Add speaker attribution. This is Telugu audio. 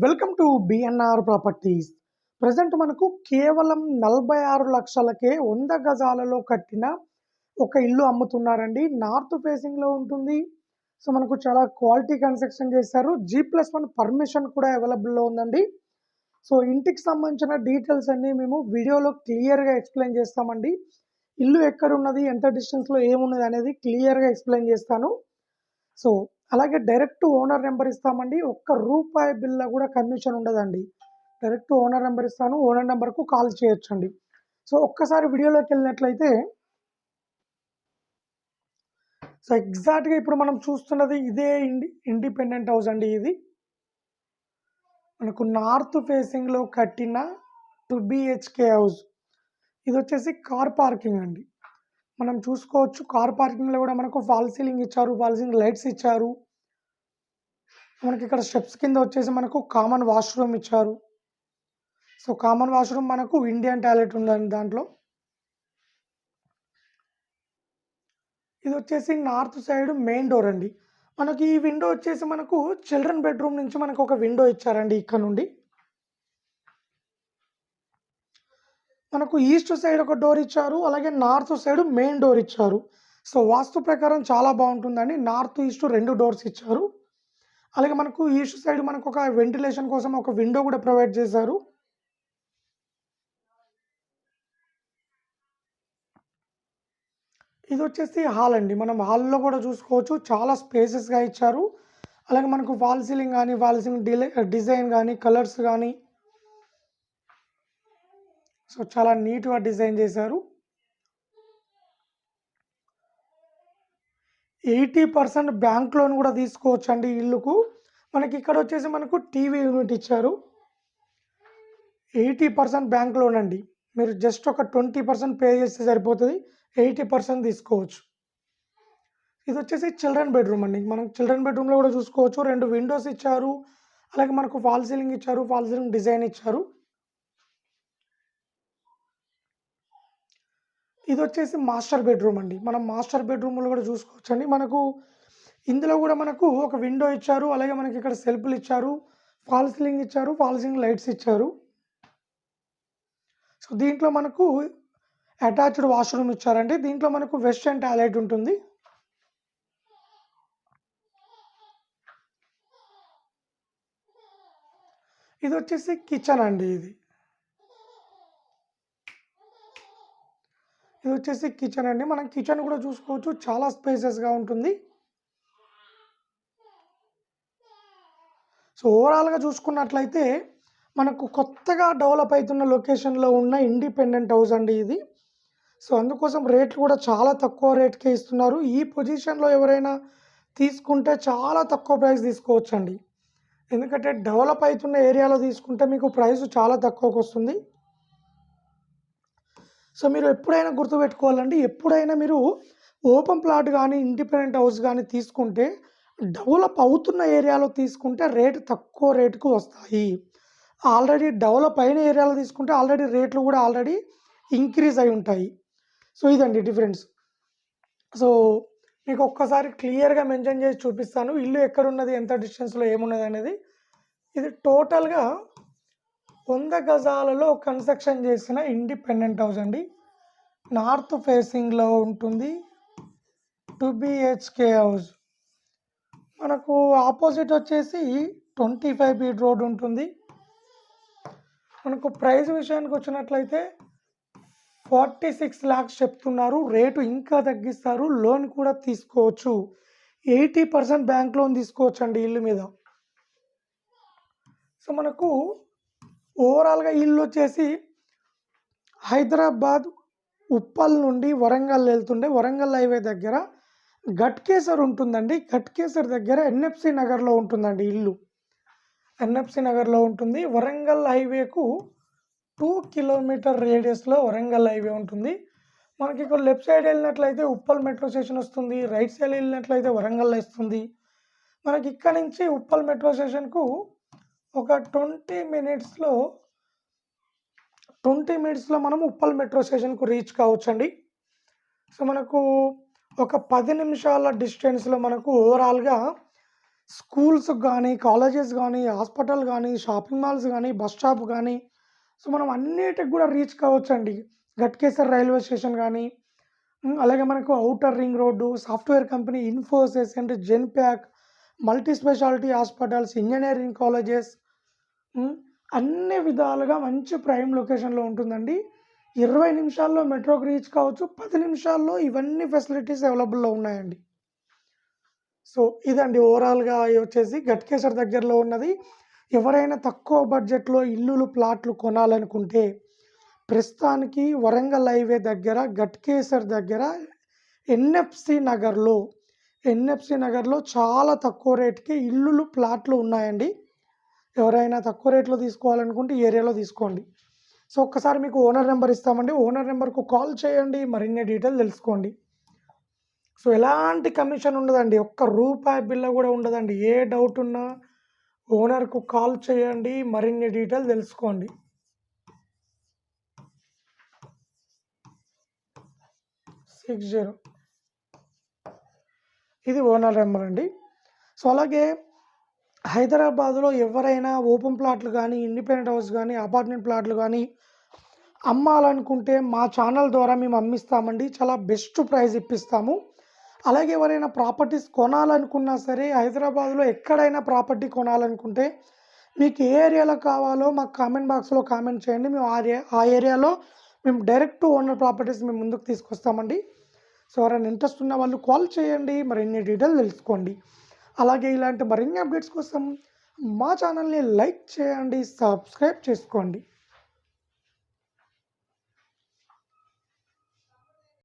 Speaker 1: Welcome to BNR properties. Present మనకు కేవలం 46 లక్షలకే 100 గజాలలో కట్టిన ఒక ఇల్లు అమ్ముతున్నారండి. నార్త్ ఫేసింగ్లో ఉంటుంది. సో మనకు చాలా క్వాలిటీ కన్స్ట్రక్షన్ చేశారు. G+1 పర్మిషన్ కూడా అవైలబుల్లో ఉందండి. సో ఇంటికి సంబంధించిన డీటెయిల్స్ అన్నీ మేము వీడియోలో క్లియర్గా ఎక్స్ప్లెయిన్ చేస్తామండి. ఇల్లు ఎక్కడ ఉన్నది, ఎంత డిస్టెన్స్లో ఏమున్నది అనేది క్లియర్గా ఎక్స్ప్లెయిన్ చేస్తాను. సో అలాగే డైరెక్ట్ ఓనర్ నెంబర్ ఇస్తామండి. ఒక్క రూపాయి బిల్ల కూడా కమిషన్ ఉండదండి. డైరెక్ట్ ఓనర్ నెంబర్ ఇస్తాను. ఓనర్ నెంబర్కు కాల్ చేయొచ్చండి. సో ఒక్కసారి వీడియోలోకి వెళ్ళినట్లయితే సో ఎగ్జాక్ట్గా ఇప్పుడు మనం చూస్తున్నది ఇదే ఇండిపెండెంట్ హౌస్ అండి. ఇది మనకు నార్త్ ఫేసింగ్లో కట్టిన 2 BHK హౌస్. ఇది వచ్చేసి కార్ పార్కింగ్ అండి. మనం చూసుకోవచ్చు కార్ పార్కింగ్లో కూడా మనకు ఫాల్ సీలింగ్ ఇచ్చారు, ఫాల్ సీలింగ్ లైట్స్ ఇచ్చారు. మనకి ఇక్కడ స్టెప్స్ కింద వచ్చేసి మనకు కామన్ వాష్రూమ్ ఇచ్చారు. సో కామన్ వాష్రూమ్ మనకు ఇండియన్ టాయిలెట్ ఉందండి దాంట్లో. ఇది వచ్చేసి నార్త్ సైడ్ మెయిన్ డోర్ అండి. మనకి ఈ విండో వచ్చేసి మనకు చిల్డ్రన్ బెడ్రూమ్ నుంచి మనకు ఒక విండో ఇచ్చారండి. ఇక్కడ నుండి మనకు ఈస్ట్ సైడ్ ఒక డోర్ ఇచ్చారు, అలాగే నార్త్ సైడ్ మెయిన్ డోర్ ఇచ్చారు. సో వాస్తు ప్రకారం చాలా బాగుంటుందండి. నార్త్ ఈస్ట్ 2 డోర్స్ ఇచ్చారు. అలాగే మనకు ఈస్ట్ సైడ్ మనకు ఒక వెంటిలేషన్ కోసం ఒక విండో కూడా ప్రొవైడ్ చేశారు. ఇది వచ్చేసి హాల్ అండి. మనం హాల్లో కూడా చూసుకోవచ్చు చాలా స్పేసెస్గా ఇచ్చారు. అలాగే మనకు వాల్ సీలింగ్ కానీ, వాల్ సీలింగ్ డిజైన్ కానీ, కలర్స్ కానీ సో చాలా నీట్గా డిజైన్ చేశారు. 80% బ్యాంక్ లోన్ కూడా తీసుకోవచ్చు అండి ఇల్లుకు. మనకి ఇక్కడ వచ్చేసి మనకు టీవీ యూనిట్ ఇచ్చారు. 80% బ్యాంక్ లోన్ అండి. మీరు జస్ట్ ఒక 20% పే చేస్తే సరిపోతుంది. 80% తీసుకోవచ్చు. ఇది వచ్చేసి చిల్డ్రన్ బెడ్రూమ్ అండి. మనం చిల్డ్రన్ బెడ్రూమ్లో కూడా చూసుకోవచ్చు. 2 విండోస్ ఇచ్చారు. అలాగే మనకు ఫాల్ సీలింగ్ ఇచ్చారు, ఫాల్ సీలింగ్ డిజైన్ ఇచ్చారు. ఇది వచ్చేసి మాస్టర్ బెడ్రూమ్ అండి. మనం మాస్టర్ బెడ్రూమ్లో కూడా చూసుకోవచ్చు అండి. మనకు ఇందులో కూడా మనకు ఒక విండో ఇచ్చారు. అలాగే మనకి ఇక్కడ సెల్ఫ్లు ఇచ్చారు, ఫాల్ సీలింగ్ ఇచ్చారు, ఫాల్ సీలింగ్ లైట్స్ ఇచ్చారు. సో దీంట్లో మనకు అటాచ్డ్ వాష్రూమ్ ఇచ్చారండి. దీంట్లో మనకు వెస్టర్న్ టాయిలెట్ ఉంటుంది. ఇది వచ్చేసి కిచెన్ అండి. ఇది వచ్చేసి కిచెన్ అండి. మనం కిచెన్ కూడా చూసుకోవచ్చు, చాలా స్పేసెస్గా ఉంటుంది. సో ఓవరాల్గా చూసుకున్నట్లయితే మనకు కొత్తగా డెవలప్ అవుతున్న లొకేషన్లో ఉన్న ఇండిపెండెంట్ హౌస్ అండి ఇది. సో అందుకోసం రేట్లు కూడా చాలా తక్కువ రేట్కే ఇస్తున్నారు. ఈ పొజిషన్లో ఎవరైనా తీసుకుంటే చాలా తక్కువ ప్రైస్ తీసుకోవచ్చు అండి. ఎందుకంటే డెవలప్ అవుతున్న ఏరియాలో తీసుకుంటే మీకు ప్రైస్ చాలా తక్కువకి వస్తుంది. సో మీరు ఎప్పుడైనా గుర్తుపెట్టుకోవాలండి, ఎప్పుడైనా మీరు ఓపెన్ ప్లాట్ కానీ, ఇండిపెండెంట్ హౌస్ కానీ తీసుకుంటే డెవలప్ అవుతున్న ఏరియాలో తీసుకుంటే రేటు తక్కువ రేటుకు వస్తాయి. ఆల్రెడీ డెవలప్ అయిన ఏరియాలో తీసుకుంటే ఆల్రెడీ రేట్లు కూడా ఆల్రెడీ ఇంక్రీజ్ అయి ఉంటాయి. సో ఇదండి డిఫరెన్స్. సో మీకు ఒక్కసారి క్లియర్గా మెన్షన్ చేసి చూపిస్తాను ఇల్లు ఎక్కడున్నది, ఎంత డిస్టెన్స్లో ఏమున్నది అనేది. ఇది టోటల్గా 100 గజాలలో కన్స్ట్రక్షన్ చేసిన ఇండిపెండెంట్ హౌస్ అండి. నార్త్ ఫేసింగ్లో ఉంటుంది. 2 BHK హౌస్. మనకు ఆపోజిట్ వచ్చేసి 25 ఫీట్ రోడ్ ఉంటుంది. మనకు ప్రైస్ విషయానికి వచ్చినట్లయితే 46 lakhs చెప్తున్నారు. రేటు ఇంకా తగ్గిస్తారు. లోన్ కూడా తీసుకోవచ్చు. 80% బ్యాంక్ లోన్ తీసుకోవచ్చు అండి ఇల్లు మీద. సో మనకు ఓవరాల్గా ఇల్లు వచ్చేసి హైదరాబాద్ ఉప్పల్ నుండి వరంగల్ వెళ్తుండే వరంగల్ హైవే దగ్గర ఘట్కేసర్ ఉంటుందండి. ఘట్కేసర్ దగ్గర NFC నగర్లో ఉంటుందండి ఇల్లు. NFC నగర్లో ఉంటుంది. వరంగల్ హైవేకు 2 కిలోమీటర్ రేడియస్లో వరంగల్ హైవే ఉంటుంది. మనకి ఇక్కడ లెఫ్ట్ సైడ్ వెళ్ళినట్లయితే ఉప్పల్ మెట్రో స్టేషన్ వస్తుంది. రైట్ సైడ్ వెళ్ళినట్లయితే వరంగల్ వస్తుంది. మనకి ఇక్కడ నుంచి ఉప్పల్ మెట్రో స్టేషన్కు ఒక 20 మినిట్స్లో మనం ఉప్పల్ మెట్రో స్టేషన్కు రీచ్ కావచ్చండి. సో మనకు ఒక 10 నిమిషాల డిస్టెన్స్లో మనకు ఓవరాల్గా స్కూల్స్‌కి గానీ, కాలేజెస్ గానీ, హాస్పిటల్ గానీ, షాపింగ్ మాల్స్ గానీ, బస్ స్టాప్ గానీ, సో, మనం అన్నిటికి గూడా రీచ్ కావచ్చండి. ఘట్కేసర్ రైల్వే స్టేషన్ గానీ, అలాగే మనకు outer ring road, software company Infosys and Genpact, multi speciality hospitals, engineering colleges, హ్మ్. అన్ని విధాలుగా మంచి ప్రైమ్ లొకేషన్‌లో ఉంటుందండి. 20 నిమిషాల్లో మెట్రోకి రీచ్ కావచ్చు. 10 నిమిషాల్లో ఇవన్నీ ఫెసిలిటీస్ అవైలబుల్‌లో ఉన్నాయండి. సో, ఇదండి ఓవరాల్‌గా వచ్చేసి ఘట్కేసర్ దగ్గరలో ఉన్నది. ఎవరైనా తక్కువ బడ్జెట్‌లో ఇల్లులు, ప్లాట్లు కొనాలనుకుంటే ప్రస్తుతానికి వరంగల్ హైవే దగ్గర ఘట్కేసర్ దగ్గర ఎన్ఎఫ్‌సి నగర్‌లో, ఎన్ఎఫ్‌సి నగర్‌లో చాలా తక్కువ రేట్‌కి ఇల్లులు, ప్లాట్లు ఉన్నాయండి. ఎవరైనా తక్కువ రేట్‌లో తీసుకోవాలనుకుంటే ఈ ఏరియాలో తీసుకోండి. సో, ఒక్కసారి మీకు ఓనర్ నెంబర్ ఇస్తామండి. ఓనర్ నెంబర్‌కు కాల్ చేయండి. మరిన్ని డీటెయిల్ తెలుసుకోండి. సో, ఎలాంటి కమిషన్ ఉండదండి. ఒక్క రూపాయి బిల్ల గూడా ఉండదండి. ఏ డౌట్ ఉన్నా ఓనర్‌కు కాల్ చేయండి. మరిన్ని డీటెయిల్ తెలుసుకోండి. 60 ఇది ఓనర్ నెంబర్ అండి. సో, అలాగే హైదరాబాద్‌లో ఎవరైనా ఓపెన్ ప్లాట్లు గానీ, ఇండిపెండెంట్ హౌస్ గానీ, అపార్ట్మెంట్ ప్లాట్లు గానీ అమ్మాలనుకుంటే మా ఛానల్ ద్వారా మేము అమ్మిస్తామండి. చాలా బెస్ట్ ప్రైస్ ఇప్పిస్తాము. అలాగే ఎవరైనా ప్రాపర్టీస్ కొనాలనుకున్నా సరే హైదరాబాద్‌లో ఎక్కడైనా ప్రాపర్టీ కొనాలనుకుంటే మీకు ఏ ఏరియాలో కావాలో మాకు కామెంట్ బాక్స్‌లో కామెంట్ చేయండి. మేము ఆ ఏరియాలో మేము డైరెక్ట్ ఓనర్ ప్రాపర్టీస్ మేము ముందుకు తీసుకొస్తామండి. సో, ఎవరైనా ఇంట్రెస్ట్ ఉన్న వాళ్ళు కాల్ చేయండి. మరిన్ని డీటెయిల్ తెలుసుకోండి. అలాగే ఇలాంటి మరిన్ని అప్డేట్స్ కోసం మా ఛానల్‌ని లైక్ చేయండి, సబ్స్క్రైబ్ చేసుకోండి.